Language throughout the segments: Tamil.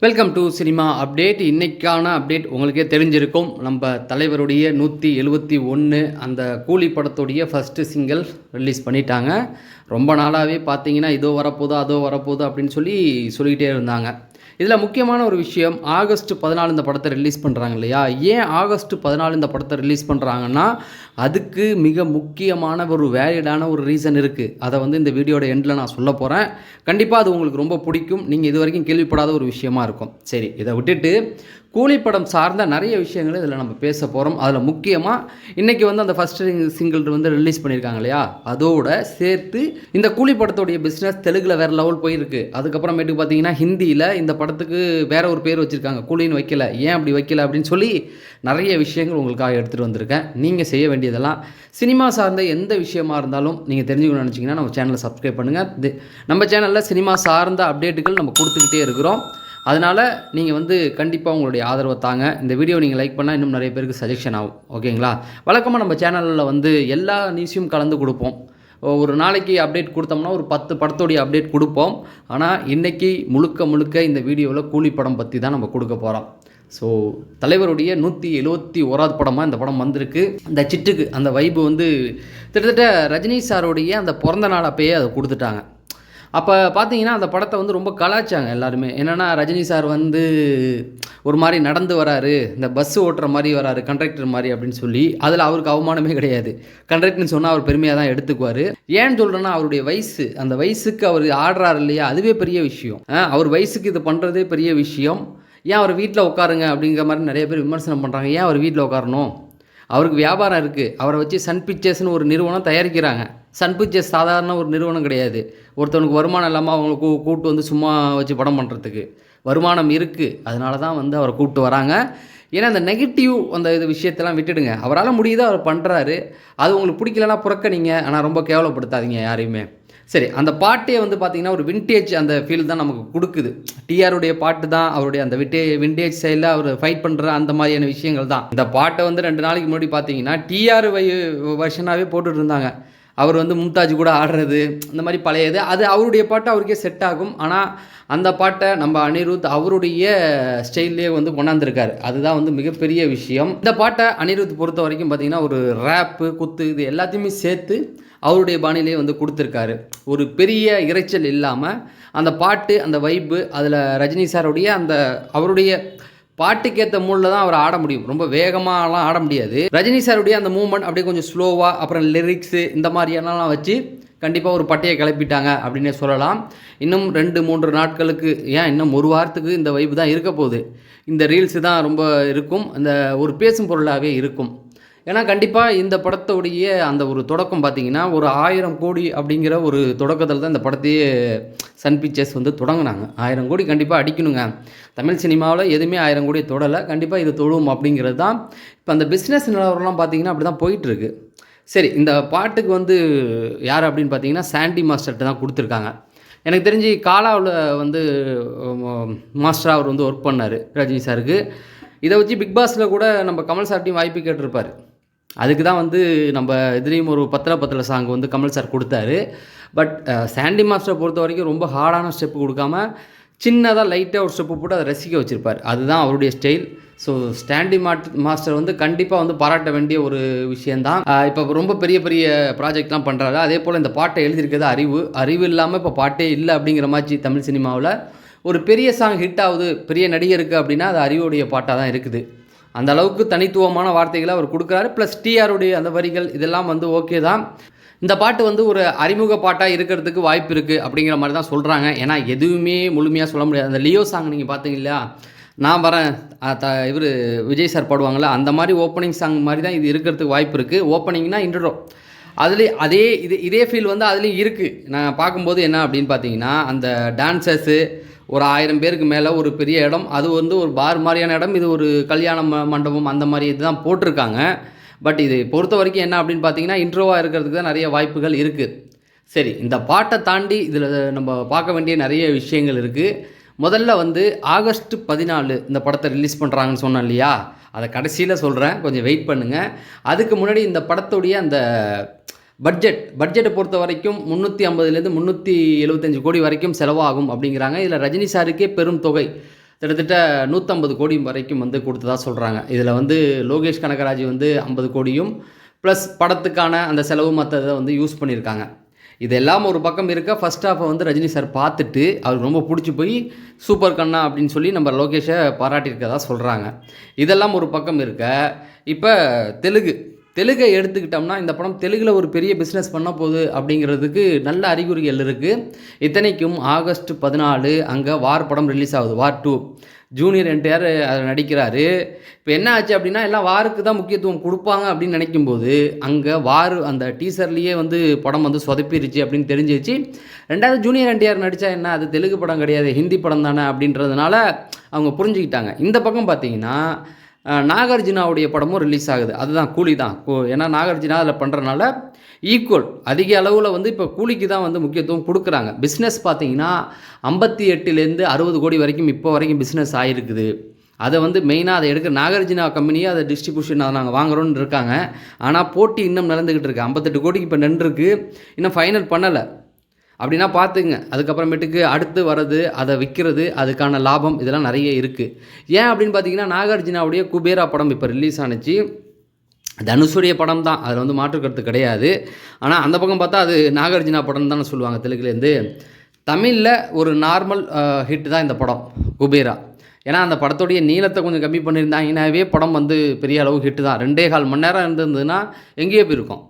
Welcome to cinema update. இன்றைக்கான அப்டேட் உங்களுக்கே தெரிஞ்சிருக்கும். நம்ம தலைவருடைய 171 அந்த கூலி படத்துடைய ஃபஸ்ட்டு சிங்கிள் ரிலீஸ் பண்ணிட்டாங்க. ரொம்ப நாளாகவே பார்த்தீங்கன்னா இதோ வரப்போதோ அதோ வரப்போதோ அப்படின்னு சொல்லிக்கிட்டே இருந்தாங்க. இதில் முக்கியமான ஒரு விஷயம், ஆகஸ்ட் 14 இந்த படத்தை ரிலீஸ் பண்ணுறாங்க இல்லையா? ஏன் ஆகஸ்ட் 14 இந்த படத்தை ரிலீஸ் பண்ணுறாங்கன்னா, அதுக்கு மிக முக்கியமான ஒரு வேலிடான ஒரு ரீசன் இருக்குது. அதை இந்த வீடியோட எண்டில் நான் சொல்ல போகிறேன். கண்டிப்பாக அது உங்களுக்கு ரொம்ப பிடிக்கும். நீங்கள் இது வரைக்கும் கேள்விப்படாத ஒரு விஷயமா இருக்கும். சரி, இதை விட்டுட்டு கூலிப்படம் சார்ந்த நிறைய விஷயங்கள் இதில் நம்ம பேச போகிறோம். அதில் முக்கியமாக இன்றைக்கி அந்த ஃபஸ்ட்டு சிங்கிள் ரிலீஸ் பண்ணியிருக்காங்க இல்லையா? அதோட சேர்த்து இந்த கூலிப்படத்துடைய பிஸ்னஸ் தெலுங்கில் வேறு லெவல் போயிருக்கு. அதுக்கப்புறமேட்டு பார்த்தீங்கன்னா ஹிந்தியில் இந்த படத்துக்கு வேற ஒரு பேர் வச்சுருக்காங்க, கூலின்னு வைக்கல. ஏன் அப்படி வைக்கல அப்படின்னு சொல்லி நிறைய விஷயங்கள் உங்களுக்காக எடுத்துகிட்டு வந்திருக்கேன். நீங்கள் செய்ய வேண்டியதெல்லாம் சினிமா சார்ந்த எந்த விஷயமா இருந்தாலும் நீங்கள் தெரிஞ்சுக்கணும்னு நினச்சிங்கன்னா நம்ம சேனலை சப்ஸ்கிரைப் பண்ணுங்கள். நம்ம சேனலில் சினிமா சார்ந்த அப்டேட்டுகள் நம்ம கொடுத்துக்கிட்டே இருக்கிறோம். அதனால் நீங்கள் கண்டிப்பாக உங்களுடைய ஆதரவை தாங்க. இந்த வீடியோ நீங்கள் லைக் பண்ணால் இன்னும் நிறைய பேருக்கு சஜெஷன் ஆகும். ஓகேங்களா? வழக்கமாக நம்ம சேனலில் எல்லா நியூஸையும் கலந்து கொடுப்போம். ஒரு நாளைக்கு அப்டேட் கொடுத்தோம்னா ஒரு 10 படத்தோடைய அப்டேட் கொடுப்போம். ஆனால் இன்றைக்கி முழுக்க இந்த வீடியோவில் கூலி படம் பற்றி தான் நம்ம கொடுக்க போகிறோம். ஸோ தலைவருடைய 171வது படமாக இந்த படம் வந்திருக்கு. இந்த சிட்டுக்கு அந்த வைப்பு கிட்டத்தட்ட ரஜினி சாருடைய அந்த பிறந்த நாள் அப்பயே அதை கொடுத்துட்டாங்க. அப்போ பார்த்தீங்கன்னா அந்த படத்தை ரொம்ப கலாய்ச்சாங்க எல்லாருமே. என்னென்னா ரஜினி சார் ஒரு மாதிரி நடந்து வராரு, இந்த பஸ் ஓட்டுற மாதிரி வராரு, கண்டக்டர் மாதிரி அப்படின்னு சொல்லி. அதில் அவருக்கு அவமானமே கிடையாது. கண்டக்டர்னு சொன்னால் அவர் பெருமையாக தான் எடுத்துக்குவார். ஏன்னு சொல்கிறேன்னா அவருடைய வயசு, அந்த வயசுக்கு அவர் ஆடுறாரு இல்லையா, அதுவே பெரிய விஷயம். அவர் வயசுக்கு இது பண்ணுறதே பெரிய விஷயம். ஏன் அவர் வீட்டில் உட்காருங்க அப்படிங்கிற மாதிரி நிறைய பேர் விமர்சனம் பண்ணுறாங்க. ஏன் அவர் வீட்டில் உட்காரணும்? அவருக்கு வியாபாரம் இருக்குது. அவரை வச்சு சன் பிக்சர்ஸ்னு ஒரு நிறுவனம் தயாரிக்கிறாங்க. சன் பிக்சர்ஸ் சாதாரண ஒரு நிறுவனம் கிடையாது. ஒருத்தவனுக்கு வருமானம் இல்லாமல் அவங்களுக்கு கூப்பிட்டு சும்மா வச்சு படம் பண்ணுறதுக்கு வருமானம் இருக்குது. அதனால தான் அவரை கூப்பிட்டு வராங்க. ஏன்னா அந்த நெகட்டிவ் இது விஷயத்தெல்லாம் விட்டுடுங்க. அவரால் முடியுதோ அவர் பண்ணுறாரு. அது உங்களுக்கு பிடிக்கலன்னா புறக்கணிங்க. ஆனால் ரொம்ப கேவலப்படுத்தாதீங்க யாரையுமே. சரி, அந்த பாட்டே பார்த்தீங்கன்னா ஒரு விண்டேஜ் அந்த ஃபீல் தான் நமக்கு கொடுக்குது. டிஆருடைய பாட்டு தான் அவருடைய அந்த விண்டேஜ் சைடில் அவர் ஃபைட் பண்ணுற அந்த மாதிரியான விஷயங்கள் தான். இந்த பாட்டை 2 நாளைக்கு முன்னாடி பார்த்தீங்கன்னா டிஆர் வருஷனாகவே போட்டுட்டு இருந்தாங்க. அவர் மும்தாஜ் கூட ஆடுறது இந்த மாதிரி பழையது. அது அவருடைய பாட்டு அவருக்கே செட் ஆகும். ஆனால் அந்த பாட்டை நம்ம அனிருத் அவருடைய ஸ்டைல்லே கொண்டாந்துருக்காரு. அதுதான் மிகப்பெரிய விஷயம். இந்த பாட்டை அனிருத் பொறுத்த வரைக்கும் பார்த்திங்கன்னா ஒரு ரேப்பு, குத்து இது எல்லாத்தையுமே சேர்த்து அவருடைய பாணியிலே கொடுத்துருக்காரு. ஒரு பெரிய இறைச்சல் இல்லாமல் அந்த பாட்டு, அந்த வைப்பு, அதில் ரஜினி சாருடைய அவருடைய பாட்டுக்கேற்ற மூடில் தான் அவர் ஆட முடியும். ரொம்ப வேகமாகலாம் ஆட முடியாது. ரஜினி சாருடைய அந்த மூவ்மெண்ட் அப்படியே கொஞ்சம் ஸ்லோவாக, அப்புறம் லிரிக்ஸு இந்த மாதிரியெல்லாம் வச்சு கண்டிப்பாக ஒரு பட்டையை கிளப்பிட்டாங்க அப்படின்னே சொல்லலாம். இன்னும் 2-3 நாட்களுக்கு, ஏன் இன்னும் ஒரு வாரத்துக்கு இந்த வைப்பு தான் இருக்க போகுது. இந்த ரீல்ஸு தான் ரொம்ப இருக்கும். அந்த ஒரு பேசும் பொருளாகவே இருக்கும். ஏன்னா கண்டிப்பாக இந்த படத்துடைய அந்த ஒரு தொடக்கம் பார்த்திங்கன்னா ஒரு 1000 கோடி அப்படிங்கிற ஒரு தொடக்கத்தில் தான் இந்த படத்தையே சன் பிக்சர்ஸ் தொடங்கினாங்க. 1000 கோடி கண்டிப்பாக அடிக்கணுங்க. தமிழ் சினிமாவில் எதுவுமே 1000 கோடி தொடலை. கண்டிப்பாக இது தொழுவும் அப்படிங்கிறது தான். இப்போ அந்த பிஸ்னஸ் நிலவரம்லாம் பார்த்திங்கன்னா அப்படி தான் போயிட்டுருக்கு. சரி, இந்த பாட்டுக்கு யார் அப்படின்னு பார்த்தீங்கன்னா சாண்டி மாஸ்டர்கிட்ட தான் கொடுத்துருக்காங்க. எனக்கு தெரிஞ்சு காலாவில் மாஸ்டராக அவர் ஒர்க் பண்ணார் ரஜினி சாருக்கு. இதை வச்சு பிக் பாஸில் கூட நம்ம கமல் சார்ட்டையும் வாய்ப்பு கேட்டிருப்பார். அதுக்கு தான் நம்ம இதுலேயும் ஒரு 10 சாங் கமல் சார் கொடுத்தாரு. பட் சாண்டி மாஸ்டரை பொறுத்த வரைக்கும் ரொம்ப ஹார்டான ஸ்டெப்பு கொடுக்காம சின்னதாக லைட்டாக ஒரு ஸ்டெப்பு போட்டு அதை ரசிக்க வச்சுருப்பார். அதுதான் அவருடைய ஸ்டைல். ஸோ சாண்டி மாஸ்டர் கண்டிப்பாக பாராட்ட வேண்டிய ஒரு விஷயந்தான். இப்போ ரொம்ப பெரிய பெரிய ப்ராஜெக்ட்லாம் பண்ணுறாரு. அதே போல் இந்த பாட்டை எழுதியிருக்கிறது அறிவு இல்லாமல் இப்போ பாட்டே இல்லை அப்படிங்கிற மாதிரி தமிழ் சினிமாவில் ஒரு பெரிய சாங் ஹிட் ஆகுது பெரிய நடிகருக்கு அப்படின்னா அது அறிவுடைய பாட்டாக தான் இருக்குது. அந்த அளவுக்கு தனித்துவமான வார்த்தைகளை அவர் கொடுக்குறாரு. ப்ளஸ் டிஆருடைய அந்த வரிகள் இதெல்லாம் ஓகே தான். இந்த பாட்டு ஒரு அறிமுக பாட்டாக இருக்கிறதுக்கு வாய்ப்பு இருக்குது அப்படிங்கிற மாதிரி தான் சொல்கிறாங்க. ஏன்னா எதுவுமே முழுமையாக சொல்ல முடியாது. அந்த லியோ சாங் நீங்கள் பார்த்தீங்க இல்லையா, நான் வரேன் இவர் விஜய் சார் பாடுவாங்களா, அந்த மாதிரி ஓப்பனிங் சாங் மாதிரி தான் இது இருக்கிறதுக்கு வாய்ப்பு இருக்குது. ஓப்பனிங்னா இன்ட்ரோ அதுலேயே இதே ஃபீல் அதுலேயும் இருக்குது. நான் பார்க்கும்போது என்ன அப்படின்னு பார்த்தீங்கன்னா அந்த டான்சர்ஸு ஒரு 1000 பேருக்கு மேலே ஒரு பெரிய இடம், அது ஒரு பார் மாதிரியான இடம். இது ஒரு கல்யாண மண்டபம் அந்த மாதிரி இதுதான் போட்டிருக்காங்க. பட் இது பொறுத்த வரைக்கும் என்ன அப்படின்னு பார்த்தீங்கன்னா இன்ட்ரோவாக இருக்கிறதுக்கு தான் நிறைய வாய்ப்புகள் இருக்குது. சரி, இந்த பாட்டை தாண்டி இதில் நம்ம பார்க்க வேண்டிய நிறைய விஷயங்கள் இருக்குது. முதல்ல ஆகஸ்ட் 14 இந்த படத்தை ரிலீஸ் பண்ணுறாங்கன்னு சொன்னேன் இல்லையா, அதை கடைசியில் சொல்கிறேன், கொஞ்சம் வெயிட் பண்ணுங்கள். அதுக்கு முன்னாடி இந்த படத்துடைய அந்த பட்ஜெட்டை பொறுத்த வரைக்கும் 350 375 கோடி வரைக்கும் செலவாகும் அப்படிங்கிறாங்க. இதில் ரஜினி சாருக்கே பெரும் தொகை கிட்டத்தட்ட 150 கோடி வரைக்கும் வந்து கொடுத்ததா சொல்கிறாங்க. இதில் வந்து லோகேஷ் கனகராஜ் வந்து 50 கோடியும் ப்ளஸ் படத்துக்கான அந்த செலவு மற்றதை வந்து யூஸ் பண்ணியிருக்காங்க. இதெல்லாம் ஒரு பக்கம் இருக்க ஃபஸ்ட் ஹாஃபை வந்து ரஜினி சார் பார்த்துட்டு அவருக்கு ரொம்ப பிடிச்சி போய் சூப்பர் கண்ணா அப்படின்னு சொல்லி நம்ம லோகேஷை பாராட்டியிருக்கதா சொல்கிறாங்க. இதெல்லாம் ஒரு பக்கம் இருக்க, இப்போ தெலுங்கை எடுத்துக்கிட்டோம்னா இந்த படம் தெலுங்கில் ஒரு பெரிய பிஸ்னஸ் பண்ண போகுது அப்படிங்கிறதுக்கு நல்ல அறிகுறிகள் இருக்குது. இத்தனைக்கும் ஆகஸ்ட் 14 அங்கே வார் படம் ரிலீஸ் ஆகுது, வார் 2. ஜூனியர் என்டிஆர் அதில் நடிக்கிறாரு. இப்போ என்ன ஆச்சு அப்படின்னா எல்லாம் வாருக்கு தான் முக்கியத்துவம் கொடுப்பாங்க அப்படின்னு நினைக்கும்போது அங்கே வார் அந்த டீசர்லேயே வந்து படம் வந்து சொதப்பிருச்சு அப்படின்னு தெரிஞ்சிச்சு. ரெண்டாவது ஜூனியர் என்டிஆர் நடித்தா என்ன, அது தெலுங்கு படம் கிடையாது, ஹிந்தி படம் தானே அப்படின்றதுனால அவங்க புரிஞ்சுக்கிட்டாங்க. இந்த பக்கம் பார்த்தீங்கன்னா நாகார்ஜுனாவுடைய படமும் ரிலீஸ் ஆகுது, அதுதான் கூலி தான். ஏன்னா நாகார்ஜுனா அதில் பண்ணுறதுனால ஈக்குவல் அதிக அளவில் வந்து இப்போ கூலிக்கு தான் வந்து முக்கியத்துவம் கொடுக்குறாங்க. பிஸ்னஸ் பார்த்தீங்கன்னா 58லேருந்து 60 கோடி வரைக்கும் இப்போ வரைக்கும் பிஸ்னஸ் ஆகிருக்குது. அதை வந்து மெயினாக அதை எடுக்கிற நாகார்ஜுனா கம்பெனியை அதை டிஸ்ட்ரிபியூஷன் அதை நாங்கள் வாங்குகிறோன்னு இருக்காங்க. ஆனால் போட்டி இன்னும் நடந்துக்கிட்டு இருக்குது. 58 கோடிக்கு இப்போ நின்றுருக்கு, இன்னும் ஃபைனல் பண்ணலை. அப்படின்னா பார்த்துங்க, அதுக்கப்புறமேட்டுக்கு அடுத்து வர்றது அதை விற்கிறது, அதுக்கான லாபம் இதெல்லாம் நிறைய இருக்குது. ஏன் அப்படின்னு பார்த்தீங்கன்னா நாகார்ஜுனாவுடைய குபேரா படம் இப்போ ரிலீஸ் ஆனிச்சு. தனுஷுடைய படம் தான், அதில் வந்து மாற்றுக்கருத்து கிடையாது. ஆனால் அந்த பக்கம் பார்த்தா அது நாகார்ஜுனா படம் தானே சொல்லுவாங்க தெலுங்குலேருந்து. தமிழில் ஒரு நார்மல் ஹிட் தான் இந்த படம் குபேரா. ஏன்னா அந்த படத்துடைய நீளத்தை கொஞ்சம் கம்மி பண்ணியிருந்தாங்கன்னாவே படம் வந்து பெரிய அளவு ஹிட்டு தான். 2.25 மணி நேரம் இருந்ததுன்னா எங்கேயோ போயிருக்கும்.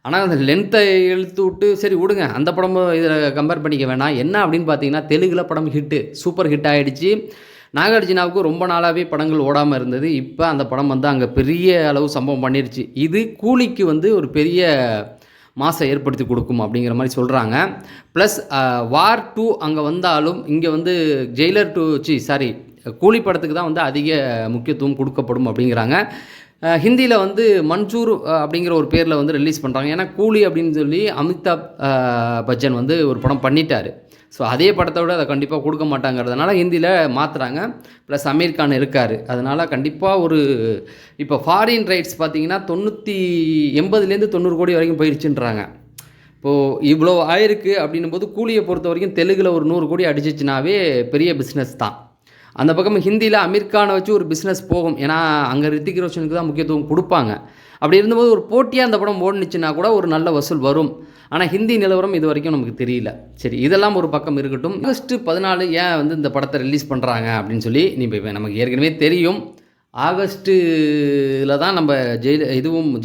ஆனால் அந்த லென்த்தை இழுத்து விட்டு சரி விடுங்க, அந்த படம் இதில் கம்பேர் பண்ணிக்க வேணாம். என்ன அப்படின்னு பார்த்தீங்கன்னா தெலுங்கில் படம் ஹிட்டு, சூப்பர் ஹிட் ஆகிடுச்சு. நாகார்ஜுனாவுக்கு ரொம்ப நாளாகவே படங்கள் ஓடாமல் இருந்தது. இப்போ அந்த படம் வந்து அங்கே பெரிய அளவு சம்பவம் பண்ணிருச்சு. இது கூலிக்கு வந்து ஒரு பெரிய மாசை ஏற்படுத்தி கொடுக்கும் அப்படிங்கிற மாதிரி சொல்கிறாங்க. ப்ளஸ் வார் 2 அங்கே வந்தாலும் இங்கே வந்து ஜெயிலர் 2 கூலி படத்துக்கு தான் வந்து அதிக முக்கியத்துவம் கொடுக்கப்படும் அப்படிங்கிறாங்க. ஹிந்தியில் வந்து மன்சூர் அப்படிங்கிற ஒரு பேரில் வந்து ரிலீஸ் பண்ணுறாங்க. ஏன்னா கூலி அப்படின்னு சொல்லி அமிதாப் பச்சன் வந்து ஒரு படம் பண்ணிட்டார். ஸோ அதே படத்தை விட அதை கண்டிப்பாக கொடுக்க மாட்டாங்கிறதுனால ஹிந்தியில் மாற்றுறாங்க. ப்ளஸ் அமீர் கான் இருக்கார், அதனால் கண்டிப்பாக ஒரு இப்போ ஃபாரின் ரைட்ஸ் பார்த்திங்கன்னா 80லேருந்து 90 கோடி வரைக்கும் போயிடுச்சுன்றாங்க. இப்போது இவ்வளோ ஆயிருக்கு அப்படின்னும் போது கூலியை பொறுத்த வரைக்கும் தெலுங்கில் ஒரு 100 கோடி அடிச்சிச்சுனாவே பெரிய பிஸ்னஸ் தான். அந்த பக்கம் ஹிந்தியில் அமீர் கானை வச்சு ஒரு பிஸ்னஸ் போகும். ஏன்னா அங்கே ரித்திக் ரோஷனுக்கு தான் முக்கியத்துவம் கொடுப்பாங்க. அப்படி இருந்தபோது ஒரு போட்டியாக அந்த படம் ஓடுனுச்சுன்னா கூட ஒரு நல்ல வசூல் வரும். ஆனால் ஹிந்தி நிலவரம் இது வரைக்கும் நமக்கு தெரியல. சரி, இதெல்லாம் ஒரு பக்கம் இருக்கட்டும். ஆகஸ்ட் 14 ஏன் வந்து இந்த படத்தை ரிலீஸ் பண்ணுறாங்க அப்படின்னு சொல்லி இப்போ நமக்கு ஏற்கனவே தெரியும். ஆகஸ்ட்டில் தான் நம்ம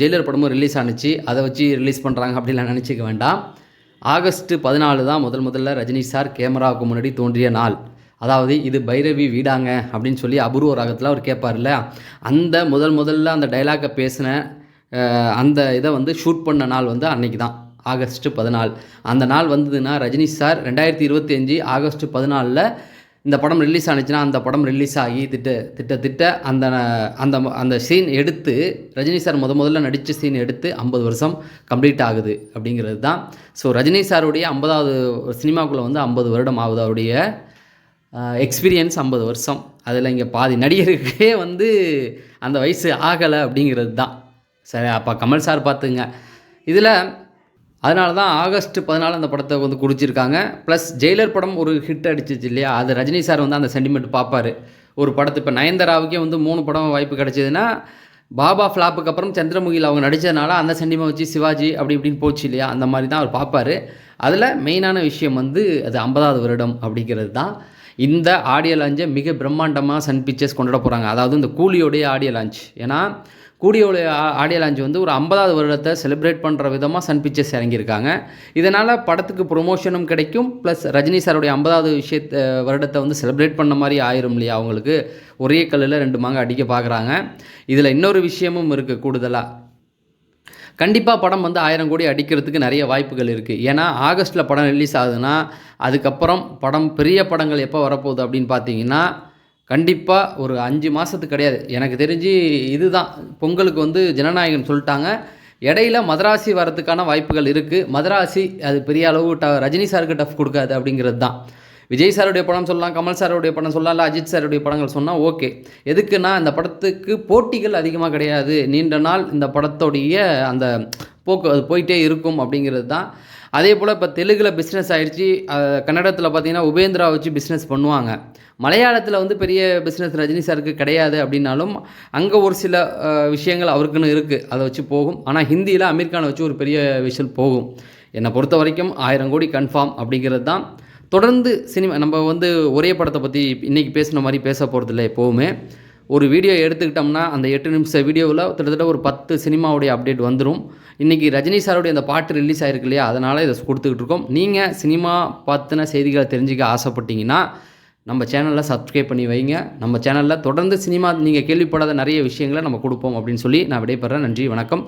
ஜெயிலர் படமும் ரிலீஸ் ஆனிச்சு, அதை வச்சு ரிலீஸ் பண்ணுறாங்க அப்படின்லாம் நினச்சிக்க வேண்டாம். ஆகஸ்ட் 14 தான் முதல்ல ரஜினி சார் கேமராவுக்கு முன்னாடி தோன்றிய நாள். அதாவது இது பைரவி வீடாங்க அப்படின்னு சொல்லி அபூர்வ ராகத்தில் அவர் கேட்பார்ல, அந்த முதல்ல அந்த டைலாக்கை பேசின அந்த இதை வந்து ஷூட் பண்ண நாள் வந்து அன்றைக்கி தான், ஆகஸ்ட் 14. அந்த நாள் வந்ததுன்னா ரஜினி சார் 2025 ஆகஸ்ட் 14 இந்த படம் ரிலீஸ் ஆனிச்சுன்னா அந்த படம் ரிலீஸ் ஆகி திட்ட அந்த அந்த அந்த சீன் எடுத்து ரஜினி சார் முதல்ல நடித்த சீன் எடுத்து 50 வருஷம் கம்ப்ளீட் ஆகுது அப்படிங்கிறது தான். ஸோ ரஜினி சாருடைய 50வது சினிமாக்குள்ளே வந்து 50 வருடம் ஆகுது. அவருடைய எக்ஸ்பீரியன்ஸ் 50 வருஷம். அதில் இங்கே பாதி நடிகருக்கே வந்து அந்த வயசு ஆகலை அப்படிங்கிறது தான். சரி, அப்போ கமல் சார் பார்த்துங்க இதில். அதனால தான் ஆகஸ்ட் 14 அந்த படத்தை வந்து குறிச்சிருக்காங்க. ப்ளஸ் ஜெயிலர் படம் ஒரு ஹிட் அடிச்சிச்சு இல்லையா, அது ரஜினி சார் வந்து அந்த சென்டிமெண்ட் பார்ப்பார். ஒரு படத்தை இப்போ நயன்தாராவுக்கே வந்து 3 படம் வாய்ப்பு கிடச்சிதுன்னா பாபா ஃப்ளாப்புக்கு அப்புறம் சந்திரமுகியில் அவங்க நடித்ததுனால அந்த சென்டிமெண்ட் வச்சு சிவாஜி அப்படி இப்படின்னு போச்சு இல்லையா, அந்த மாதிரி தான் அவர் பார்ப்பார். அதில் மெயினான விஷயம் வந்து அது 50வது வருடம் அப்படிங்கிறது தான். இந்த ஆடியோ லான்ச்சை மிக பிரம்மாண்டமாக சன் பிக்சர்ஸ் கொண்டாட போகிறாங்க. அதாவது இந்த கூலியோடைய ஆடியோ லான்ச். ஏன்னா கூலியோடைய ஆடியோ லான்ச் வந்து ஒரு 50வது வருடத்தை செலிப்ரேட் பண்ணுற விதமாக சன் பிக்சர்ஸ் இறங்கியிருக்காங்க. இதனால் படத்துக்கு ப்ரொமோஷனும் கிடைக்கும். ப்ளஸ் ரஜினி சாருடைய 50வது வருடத்தை வந்து செலிப்ரேட் பண்ண மாதிரி ஆயிரும் இல்லையா, அவங்களுக்கு ஒரே கல்லில் 2 மாங்காய் அடிக்க பார்க்குறாங்க. இதில் இன்னொரு விஷயமும் இருக்குது கூடுதலாக. கண்டிப்பாக படம் வந்து 1000 கோடி அடிக்கிறதுக்கு நிறைய வாய்ப்புகள் இருக்குது. ஏன்னா ஆகஸ்ட்டில் படம் ரிலீஸ் ஆகுதுன்னா அதுக்கப்புறம் பெரிய படங்கள் எப்போ வரப்போகுது அப்படின்னு பார்த்தீங்கன்னா கண்டிப்பாக ஒரு 5 மாதத்துக்கு கிடையாது. எனக்கு தெரிஞ்சு இதுதான் பொங்கலுக்கு வந்து ஜனநாயகன் சொல்லிட்டாங்க. இடையில மதராசி வரதுக்கான வாய்ப்புகள் இருக்குது. மதராசி அது பெரிய அளவு ரஜினி சாருக்கு டஃப் கொடுக்காது அப்படிங்கிறது தான். விஜய் சாருடைய படம் சொல்லலாம், கமல் சாருடைய படம் சொல்லலாம், இல்லை அஜித் சாருடைய படங்கள் சொன்னால் ஓகே. எதுக்குன்னா இந்த படத்துக்கு போட்டிகள் அதிகமாக கிடையாது, நீண்ட நாள் இந்த படத்தோடைய அந்த போக்கு அது போயிட்டே இருக்கும் அப்படிங்கிறது தான். அதே போல் இப்போ தெலுங்கில் பிஸ்னஸ் ஆகிடுச்சி, கன்னடத்தில் பார்த்தீங்கன்னா உபேந்திரா வச்சு பிஸ்னஸ் பண்ணுவாங்க. மலையாளத்தில் வந்து பெரிய பிஸ்னஸ் ரஜினி சாருக்கு கிடையாது அப்படின்னாலும் அங்கே ஒரு சில விஷயங்கள் அவருக்குன்னு இருக்குது, அதை வச்சு போகும். ஆனால் ஹிந்தியில் அமீர் கானை வச்சு ஒரு பெரிய விஷயம் போகும். என்னை பொறுத்த வரைக்கும் 1000 கோடி கன்ஃபார்ம் அப்படிங்கிறது தான். தொடர்ந்து சினிமா நம்ம வந்து ஒரே படத்தை பற்றி இன்றைக்கி பேசுன மாதிரி பேச போகிறதில்ல. எப்போவுமே ஒரு வீடியோ எடுத்துக்கிட்டோம்னா அந்த 8 நிமிஷ வீடியோவில் கிட்டத்தட்ட ஒரு 10 சினிமாவுடைய அப்டேட் வந்துடும். இன்றைக்கி ரஜினி சாருடைய அந்த பாட்டு ரிலீஸ் ஆகிருக்கு இல்லையா, அதனால் இதை கொடுத்துக்கிட்டு இருக்கோம். நீங்கள் சினிமா பற்றின செய்திகளை தெரிஞ்சுக்க ஆசைப்பட்டீங்கன்னா நம்ம சேனலில் சப்ஸ்கிரைப் பண்ணி வைங்க. நம்ம சேனலில் தொடர்ந்து சினிமா நீங்கள் கேள்விப்படாத நிறைய விஷயங்களை நம்ம கொடுப்போம் அப்படின்னு சொல்லி நான் விடைபெறேன். நன்றி, வணக்கம்.